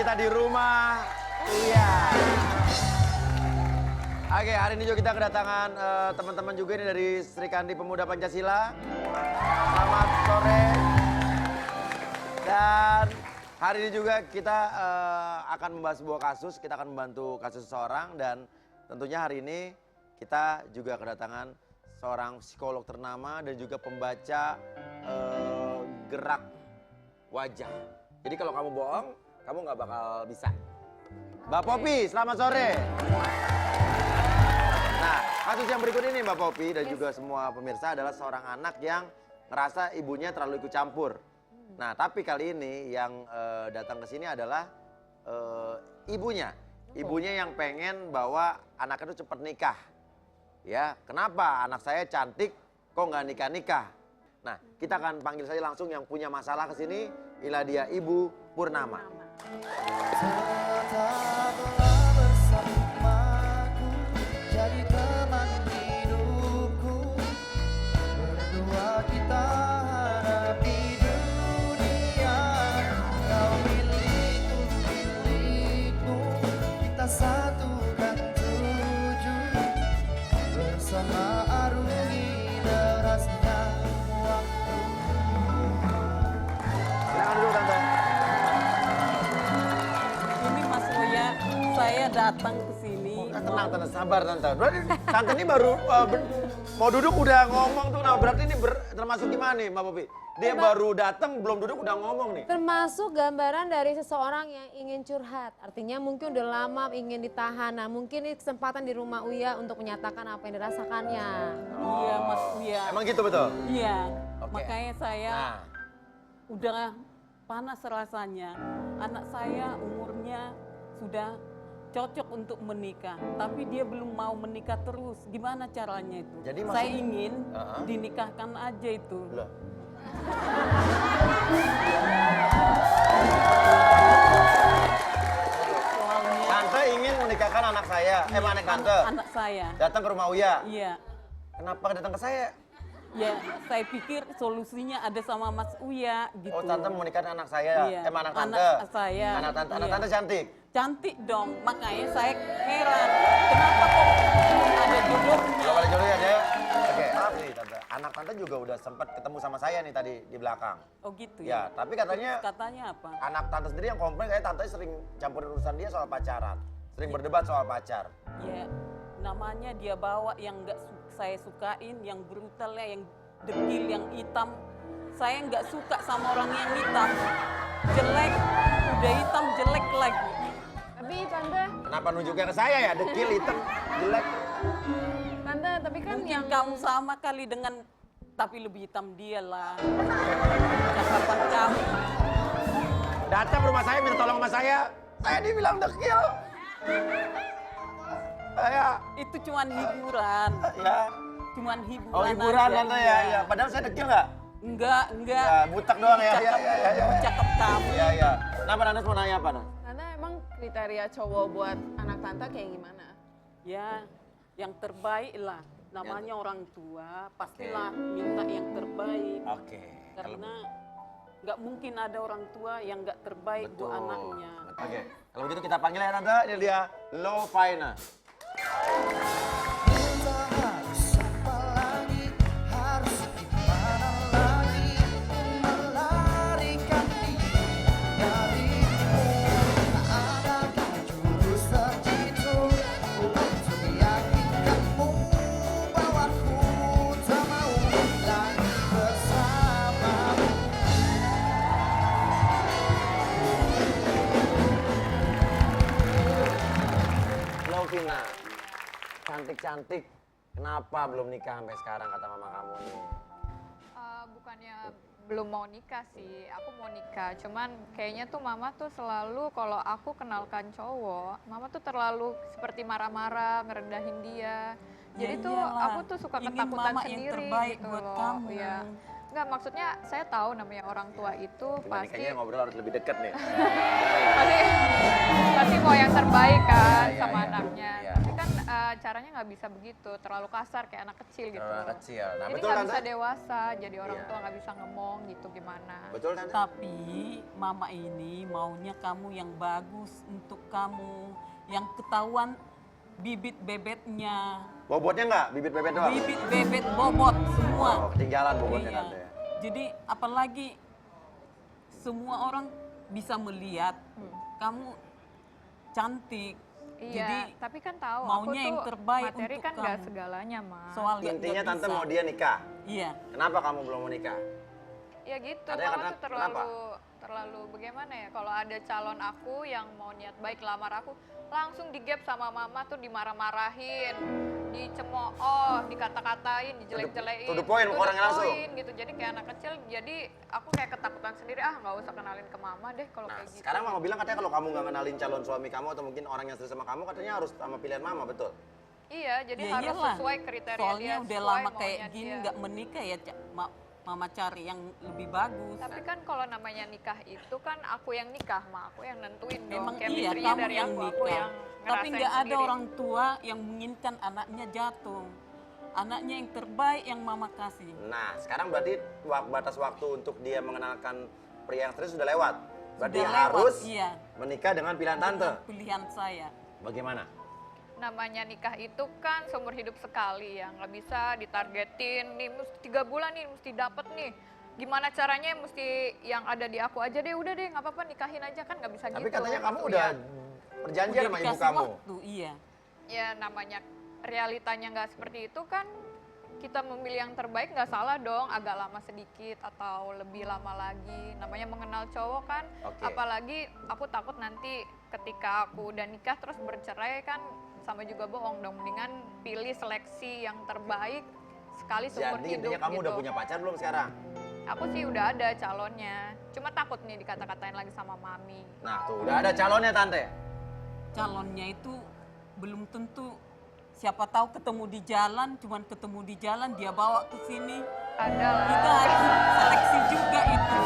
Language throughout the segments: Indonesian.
kita di rumah Uya. Oke, hari ini juga kita kedatangan teman-teman juga ini dari Sri Kandi Pemuda Pancasila. Selamat sore. Dan hari ini juga kita akan membahas sebuah kasus. Kita akan membantu kasus seseorang dan tentunya hari ini kita juga kedatangan seorang psikolog ternama dan juga pembaca gerak wajah. Jadi kalau kamu bohong, kamu nggak bakal bisa. Mbak Popi, selamat sore. Nah, kasus yang berikut ini Mbak Popi dan juga semua pemirsa adalah seorang anak yang ngerasa ibunya terlalu ikut campur. Nah, tapi kali ini yang datang ke sini adalah ibunya. Ibunya yang pengen bahwa anaknya itu cepat nikah. Ya, kenapa anak saya cantik kok nggak nikah-nikah? Nah, kita akan panggil saja langsung yang punya masalah ke sini. Inilah dia Ibu Purnama. Tetaplah bersamaku, jadi teman hidupku. Berdua kita hadapi dunia. Kau milikku, milikku, kita satukan tujuh. Bersama arungi derasnya waktu. Silakan dulu Tante. Ini Mas Uya, saya datang ke sini. Tenang Tante, sabar Tante. Berarti Tante ini baru mau duduk udah ngomong tuh. Nah, berarti ini termasuk gimana nih Mbak Popi? Dia baru datang belum duduk udah ngomong nih. Termasuk gambaran dari seseorang yang ingin curhat. Artinya mungkin udah lama ingin ditahan. Nah mungkin ini kesempatan di rumah Uya untuk menyatakan apa yang dirasakannya. Iya Mas Uya. Emang gitu betul? Iya, Oke. makanya saya Nah, udah panas rasanya. Anak saya umurnya sudah cocok untuk menikah, tapi dia belum mau menikah terus. Gimana caranya itu? Jadi saya maksud- ingin Uh-huh. dinikahkan aja itu. loh. Soalnya Tante ingin menikahkan anak saya, anak Tante. anak saya. Datang ke rumah Uya. Iya. Kenapa datang ke saya? Ya, saya pikir solusinya ada sama Mas Uya gitu. Oh, Tante mau nikahin anak saya, Iya, anak Tante. anak saya. Anak Tante, anak Iya. Tante cantik. Cantik dong, makanya saya heran. Kenapa kok belum ada jodohnya? Gak boleh jodoh ya, Dek? Oke, maaf nih Tante. Anak Tante juga udah sempat ketemu sama saya nih tadi di belakang. Oh gitu Ya, ya? tapi katanya Katanya apa? anak Tante sendiri yang komplain kayak Tante sering campurin urusan dia soal pacaran. Sering berdebat soal pacar. Ya, namanya dia bawa yang nggak saya sukain, yang brutal ya, yang dekil, yang hitam. Saya nggak suka sama orang yang hitam. Jelek, udah hitam jelek lagi. Tapi Tante, Kenapa nunjuknya ke saya ya? Dekil, hitam, jelek. Tante tapi kan Mungkin yang kamu sama kali dengan, tapi lebih hitam dia lah. Cakapan kamu. Datang ke rumah saya minta tolong sama saya dibilang dekil. Saya, Itu cuman hiburan. ya. Cuman hiburan. Oh, hiburan aja, Tante ya, iya. ya. Padahal saya dekil nggak? Enggak. Ya, butak doang ya. Ya. Cakep kamu. Ya, ya. Kenapa Nanda mau nanya apa, Nanda? Tante emang kriteria cowok buat anak tante kayak gimana? Ya, yang terbaik lah. Namanya orang tua, pastilah minta yang terbaik. Oke. Karena nggak mungkin ada orang tua yang nggak terbaik buat anaknya. Oke. Kalau begitu kita panggil ya Tante. Ini dia Lovina. Kita harus apa lagi? Harus gimana lagi? Melarikan diri darimu. Tak adakah jurus terjitu untuk meyakinkanmu bahwa ku tak mau lagi bersamamu. Lovina. Cantik-cantik. Kenapa belum nikah sampai sekarang kata mama kamu nih? Bukannya belum mau nikah sih, aku mau nikah. Cuman kayaknya tuh mama tuh selalu kalau aku kenalkan cowok, mama tuh terlalu seperti marah-marah, ngerendahin dia. Jadi tuh iyalah. aku tuh suka Ingin ketakutan mama yang sendiri terbaik gitu buat loh. kamu. Iya. Enggak, maksudnya saya tahu namanya orang tua itu Gimana nih, pasti kayaknya ngobrol harus lebih dekat nih. pasti pasti mau yang terbaik kan Iya, sama iya. anaknya. Iya. Tapi kan caranya nggak bisa begitu, terlalu kasar kayak anak kecil gitu. Anak kecil. Nah, Jadi betul nggak Tante? bisa dewasa, jadi orang Iya. tua nggak bisa ngomong gitu gimana. Betul Tante? Tapi mama ini maunya kamu yang bagus untuk kamu, yang ketahuan bibit bebetnya, Bobotnya nggak? Bibit bebet doang? bibit bebet bobot semua. Oh, ketinggalan bobotnya Iya. Tante ya? Jadi apalagi semua orang bisa melihat kamu cantik. Iya, Jadi tapi kan tahu maunya aku yang tuh terbaik materi untuk kan nggak kamu. segalanya, Ma. soalnya Intinya nggak Tante bisa. mau dia nikah. Iya. Kenapa kamu belum mau nikah? Ya gitu, Katanya mama karena- tuh terlalu bagaimana ya, kalau ada calon aku yang mau niat baik lamar aku, langsung digap sama mama tuh dimarah-marahin, dicemooh, dikata-katain, dijelek-jelekin. To the point, To the orangnya langsung. point gitu. Jadi kayak anak kecil, jadi aku kayak ketakutan sendiri, nggak usah kenalin ke mama deh kalau Nah, kayak gitu. sekarang mama bilang katanya kalau kamu nggak kenalin calon suami kamu atau mungkin orang yang serius sama kamu, katanya harus sama pilihan mama, betul? Iya, jadi Ya harus iyalah. sesuai kriteria Soalnya dia, udah sesuai lama maunya kayak gini dia. nggak menikah ya, mama cari yang lebih bagus. Tapi kan kalau namanya nikah itu kan aku yang nikah, Ma. Aku yang nentuin dong. Memang iya, Chemistry-nya kamu dari yang aku nikah. yang Tapi ngerasain nggak ada sendiri. orang tua yang menginginkan anaknya jatuh. Anaknya yang terbaik yang mama kasih. Nah, sekarang berarti batas waktu untuk dia mengenalkan pria yang serius sudah lewat. Berarti Sudah lewat, harus iya. menikah dengan pilihan tante. Pilihan saya. Bagaimana? Namanya nikah itu kan seumur hidup sekali ya, nggak bisa ditargetin nih mesti 3 bulan nih mesti dapet nih. Gimana caranya mesti yang ada di aku aja deh, udah deh nggak apa-apa nikahin aja, kan nggak bisa Tapi gitu. katanya kamu Gitu udah ya. perjanjian Udah sama ibu dikasih kamu. waktu, iya. Ya namanya realitanya nggak seperti itu kan, kita memilih yang terbaik nggak salah dong, agak lama sedikit atau lebih lama lagi. Namanya mengenal cowok kan, Oke. apalagi aku takut nanti ketika aku udah nikah terus bercerai kan sama juga bohong dong. Mendingan pilih seleksi yang terbaik sekali seumur Jadi hidup intinya kamu gitu. udah punya pacar belum sekarang? Aku sih udah ada calonnya, cuma takut nih dikata-katain lagi sama mami. Nah tuh udah ada calonnya tante. Calonnya itu belum tentu. Siapa tahu ketemu di jalan, cuman ketemu di jalan dia bawa ke sini. Ada lah. Kita harus seleksi juga itu.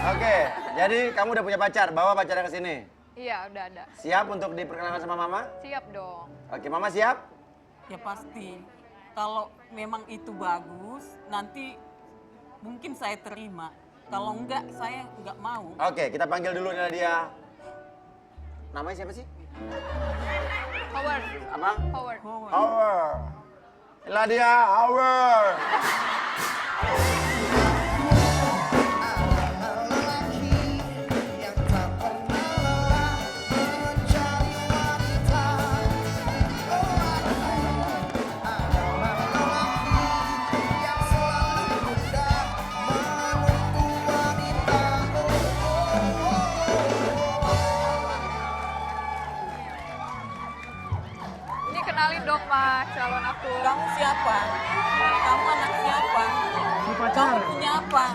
Oke, jadi kamu udah punya pacar, bawa pacarnya ke sini. Iya udah ada. Siap untuk diperkenalkan sama mama? Siap dong. Oke, mama siap? Ya pasti. Kalau memang itu bagus, nanti mungkin saya terima. Kalau enggak, saya enggak mau. Oke, kita panggil dulu dia. Namanya siapa sih? Howard. Apa? Howard. Howard. Inilah dia, Howard. lelaki yang tak pernah lelah mencari wanita. Oh, adalah lelaki yang selalu hendak menunggu wanita. Ini kenalin dong Mas, calon aku. Kamu siapa? Kamu anak siapa? Kamu punya apa?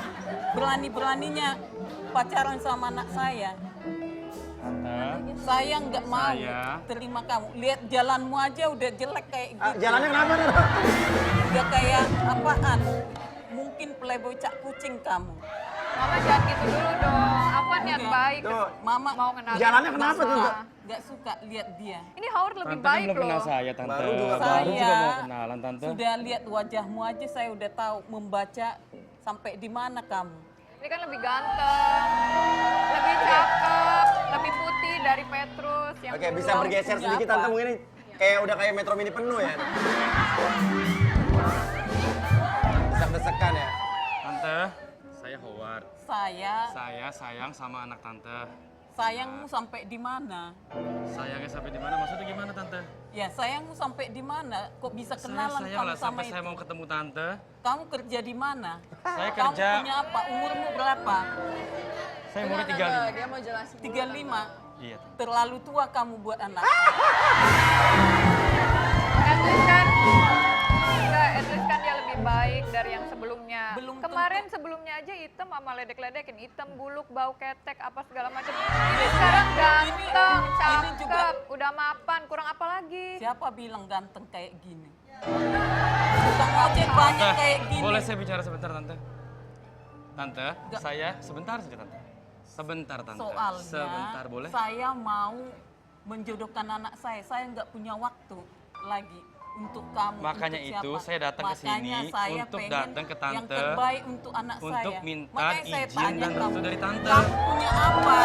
Berani-beraninya pacaran sama anak saya. Saya nggak mau terima kamu. Lihat jalanmu aja udah jelek kayak gitu. Jalannya kenapa? Udah kayak apaan? Mungkin playboy cak kucing kamu. Mama jangan gitu dulu dong. Aku kan niat Enggak. baik. Tuh, Mama Mau kenalin. jalannya kenapa tuh? Mama. nggak suka lihat dia. Ini Howard lebih Tante kan baik belum kenal loh. saya, Tante. Baru juga Baru juga Saya mau kenalan, Tante. sudah lihat wajahmu aja saya udah tahu membaca sampai di mana kamu. Ini kan lebih ganteng, lebih cakep, lebih putih dari Petrus. Yang Oke, bisa dulu. bergeser punya sedikit apa? tante mungkin ini kayak udah kayak Metro Mini penuh ya. Desek-desekan ya. Tante, saya Howard. Saya Saya sayang sama anak Tante. sayangmu sampai di mana? Sayangnya sampai di mana? Maksudnya gimana, Tante? Ya sayangmu sampai di mana? Kok bisa kenalan Saya sayang kamu lah sama sampai itu? saya mau ketemu Tante. Kamu kerja di mana? Saya Kamu kerja, punya apa? Umurmu berapa? saya umurnya 35. Dia mau jelasin. 35. Iya, Tante. Terlalu tua kamu buat anak. At least kan, enggak, at least kan dia lebih baik dari yang sebelumnya. Belum Kemarin sebelumnya aja hitam mama ledek-ledekin, hitam, buluk, bau ketek, apa segala macam. Ini sekarang ganteng, ini juga- cakep, udah mapan, kurang apa lagi? Siapa bilang ganteng kayak gini? Tukang ojek banyak Tante, kayak gini. boleh saya bicara sebentar, Tante? Tante, Nggak. saya sebentar saja, Tante. Sebentar, Tante. Soalnya Sebentar, boleh? saya mau menjodohkan anak saya. Saya nggak punya waktu lagi untuk kamu. Makanya untuk itu siapa. saya datang ke sini Makanya saya untuk pengen datang ke yang tante terbaik untuk anak untuk saya. minta Makanya saya izin tanya dan restu kamu, dari tante. kamu punya apa?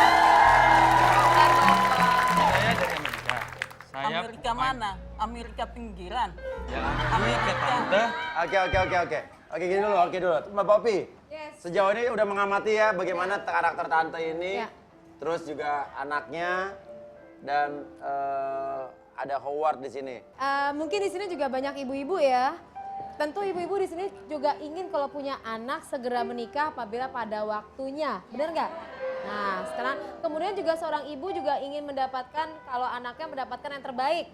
Saya dari Amerika. Saya Amerika mana? Amerika pinggiran. Ya, Amerika tante. Oke, gini dulu, Mbak Popi. Yes. Sejauh ini udah mengamati ya bagaimana karakter tante ini, Ya. terus juga anaknya dan ada Howard di sini. Mungkin di sini juga banyak ibu-ibu ya. Tentu ibu-ibu di sini juga ingin kalau punya anak segera menikah apabila pada waktunya, benar nggak? Nah, sekarang kemudian juga seorang ibu juga ingin mendapatkan kalau anaknya mendapatkan yang terbaik.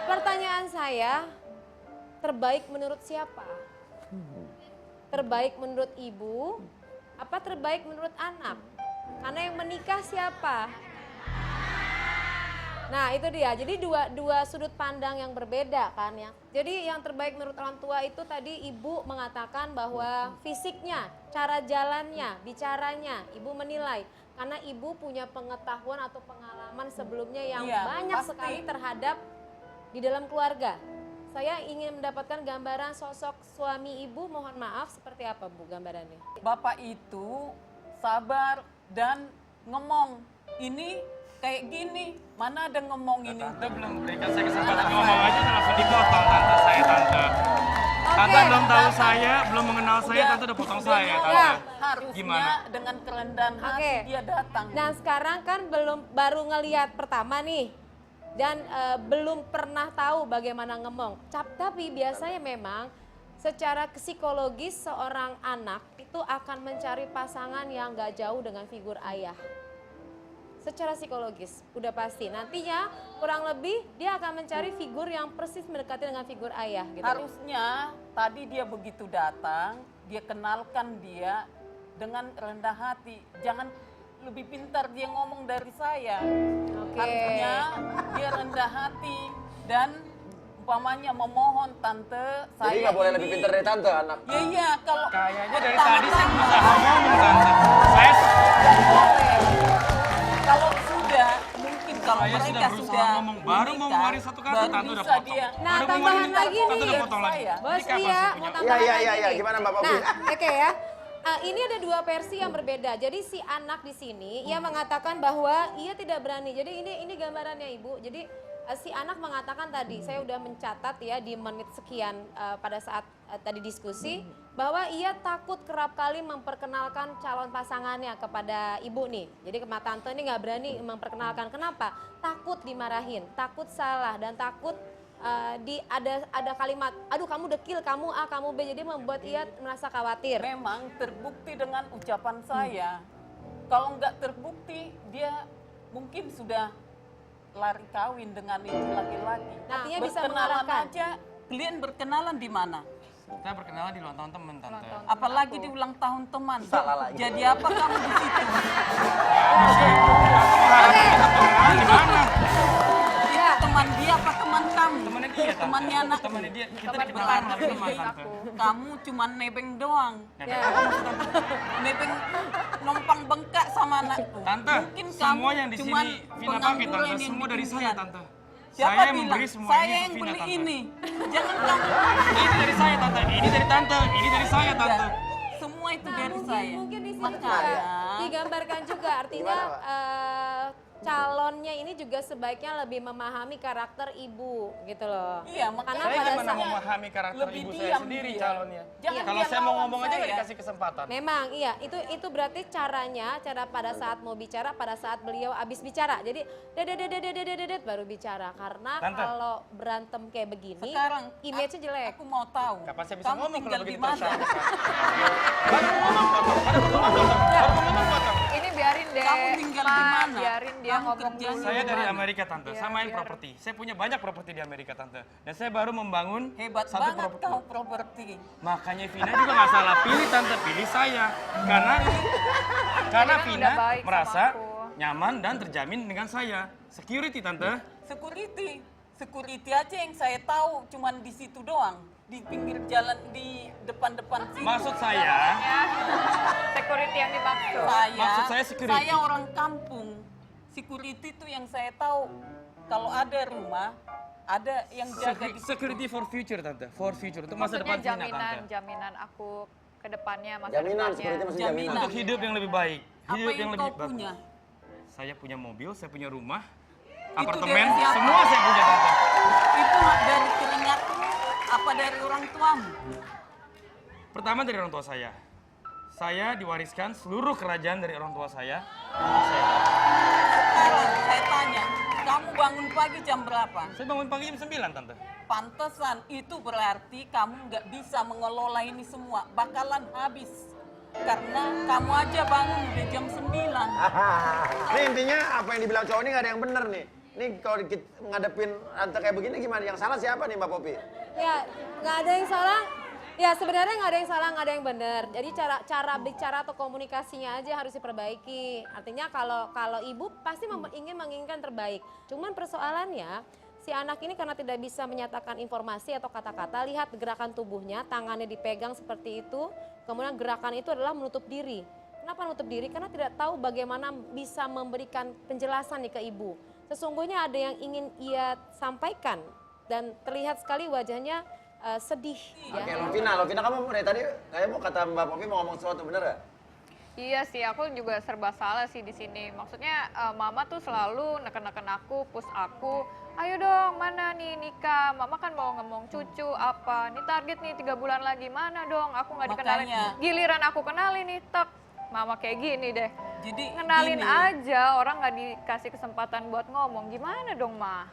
Pertanyaan saya, terbaik menurut siapa? Terbaik menurut ibu, apa terbaik menurut anak? Karena yang menikah siapa? Nah itu dia, jadi dua sudut pandang yang berbeda kan ya. Jadi yang terbaik menurut orang tua itu tadi ibu mengatakan bahwa fisiknya, cara jalannya, bicaranya, ibu menilai. Karena ibu punya pengetahuan atau pengalaman sebelumnya yang Iya, banyak pasti. sekali terhadap di dalam keluarga. Saya ingin mendapatkan gambaran sosok suami ibu, mohon maaf seperti apa Bu gambarannya? Bapak itu sabar dan ngomong. Ini kayak gini, mana ada ngomong ini. Tante belum berikan saya kesempatan ngomong aja langsung dipotong tante saya tante. Tante belum tahu saya, belum mengenal saya, tante udah potong saya tante. Ya. Harusnya Gimana? dengan kerendahan hati Oke. dia datang. Nah sekarang kan baru ngelihat pertama nih dan belum pernah tahu bagaimana ngomong. Tapi biasanya memang secara psikologis seorang anak itu akan mencari pasangan yang gak jauh dengan figur ayah. Secara psikologis udah pasti. Nantinya kurang lebih dia akan mencari figur yang persis mendekati dengan figur ayah. Gitu. Harusnya tadi dia begitu datang, dia kenalkan dia dengan rendah hati. Jangan lebih pintar dia ngomong dari saya. Oke. Harusnya dia rendah hati dan umpamanya memohon tante saya. Jadi nggak boleh ini. lebih pintar dari tante anak. Ya iya kalau Kayaknya dari tadi saya berusaha ngomong tante. Saya kalau sudah mungkin kalau Saya sudah mereka berusaha sudah ngomong, baru mau menikah, ngeluarin satu kata, baru tante udah bisa potong. dia. Nah Baru mau tambahan ngeluarin lagi tante nih. udah potong lagi. Saya. Bos Ini kapan iya sih mau punya? tambahan Iya, lagi nih. gimana Mbak Popi? Nah oke ya. Ini ada dua versi yang berbeda. Jadi si anak di sini ia mengatakan bahwa ia tidak berani. Jadi ini gambarannya Ibu. Jadi si anak mengatakan tadi, saya udah mencatat ya di menit sekian pada saat tadi diskusi bahwa ia takut kerap kali memperkenalkan calon pasangannya kepada ibu nih. Jadi ke tante ini nggak berani memperkenalkan. Kenapa? Takut dimarahin, takut salah dan takut ada kalimat, aduh kamu dekil, kamu A, kamu B, jadi membuat ia merasa khawatir. Memang terbukti dengan ucapan saya. Kalau nggak terbukti, dia mungkin sudah lari kawin dengan itu laki-laki. Artinya bisa Berkenalan mengarahkan. aja, kalian berkenalan di mana? Kita berkenalan di ulang tahun teman tante. Apalagi di ulang tahun teman. Salah lagi. Jadi apa kamu di situ? Di mana? Ya. Teman dia apa teman kamu? Temannya dia tante. Temannya anak. Temannya dia. Kita Teman dikenal besar lagi teman tante. Kamu cuma nebeng doang. Ya. Nebeng numpang bengkak sama anakku. Tante, Mungkin semua kamu yang di cuman sini Vina pakai pengangguran tante, yang semua dari saya dipinjam. tante. Siapa Saya bilang? memberi semua Saya ini ke yang Vina beli tante. ini. Jangan kamu. Ini dari saya tante, ini dari tante, ini dari saya tante. Semua itu Nah, dari saya. mungkin di sini Makanya, juga digambarkan juga artinya Gimana, Pak? calonnya ini juga sebaiknya lebih memahami karakter ibu gitu loh. Iya, makanya Saya pada gimana saat- memahami karakter lebih ibu saya diam sendiri dia. calonnya. Jangan Kalau dia saya mau lawan ngomong aja nggak saya. dikasih kesempatan. Memang iya, itu berarti cara pada saat mau bicara, pada saat beliau habis bicara. Jadi dedet baru bicara karena Tante. kalau berantem kayak begini sekarang image-nya jelek. Aku mau tahu. Kapan saya bisa kamu ngomong tinggal kalau di begini mana? terus? Baru ngomong potong, baru ngomong potong. Ini biarin deh. Kamu tinggal di Ma, mana? biarin dia Kamu ngomong kerja dulu. Saya dari Gimana? Amerika tante, Iya, samain biar- properti. Saya punya banyak properti di Amerika tante. Dan saya baru membangun Hebat satu banget properti. kau properti. Makanya Vina juga nggak salah pilih tante, pilih saya. Karena kan Vina udah baik sama merasa aku. nyaman dan terjamin dengan saya. Security tante. Security aja yang saya tahu cuman di situ doang. Di pinggir jalan, di depan-depan situ. Maksud saya, Ya, security yang dimaksud. Maksud saya security. Saya orang kampung. Security itu yang saya tahu. Kalau ada rumah, Ada yang jaga di Security for future tante, for future untuk masa Maksudnya depan Vina tante. jaminan aku ke depannya, masa Jaminan, depannya. security maksudnya Jaminan. jaminan. Untuk hidup yang lebih baik, apa hidup yang lebih kau punya. Saya punya mobil, saya punya rumah, Itu apartemen, dari siapa? semua saya punya tante. Itu dari keringatmu apa dari orang tuamu? Pertama dari orang tua saya. Saya diwariskan seluruh kerajaan dari orang tua saya. Untuk saya. Sekarang saya tanya, kamu bangun pagi jam berapa? Saya bangun pagi jam 9 tante. Pantesan, itu berarti kamu nggak bisa mengelola ini semua. Bakalan habis. Karena kamu aja bangun udah jam 9. Ini intinya apa yang dibilang cowok ini nggak ada yang bener nih. Ini kalau ngadepin tante kayak begini gimana? Yang salah siapa nih Mbak Popi? Ya, nggak ada yang salah. Ya sebenarnya nggak ada yang salah, nggak ada yang benar. Jadi cara bicara atau komunikasinya aja harus diperbaiki. Artinya kalau ibu pasti menginginkan terbaik. Cuman persoalannya si anak ini karena tidak bisa menyatakan informasi atau kata-kata, lihat gerakan tubuhnya, tangannya dipegang seperti itu. Kemudian gerakan itu adalah menutup diri. Kenapa menutup diri? Karena tidak tahu bagaimana bisa memberikan penjelasan nih ke ibu. Sesungguhnya ada yang ingin ia sampaikan dan terlihat sekali wajahnya sedih. Oke, Ya. Lovina kamu dari tadi kayak mau kata Mbak Popi mau ngomong sesuatu, bener gak? Iya sih, aku juga serba salah sih di sini. Maksudnya mama tuh selalu neken-neken aku, push aku. Ayo dong, mana nih nikah? Mama kan mau ngomong cucu apa? Nih target nih 3 bulan lagi, mana dong? Aku nggak dikenalin. Makanya. Giliran aku kenalin nih, tek. Mama kayak gini deh. Jadi Ngenalin gini, aja, orang nggak dikasih kesempatan buat ngomong. Gimana dong, Ma?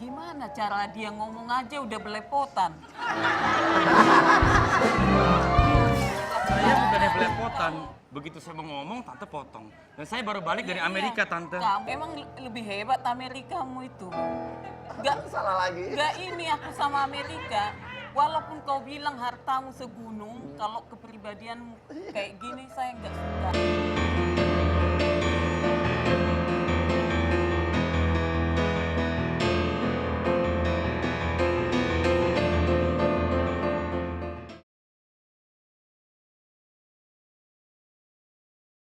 gimana cara dia ngomong aja udah belepotan. Saya bukannya belepotan. Begitu saya mau ngomong, tante potong. Dan saya baru balik dari Amerika, tante. Kamu emang lebih hebat Amerikamu itu. Gak Salah lagi. Gak ini aku sama Amerika. Walaupun kau bilang hartamu segunung, kalau kepribadianmu kayak gini saya nggak suka.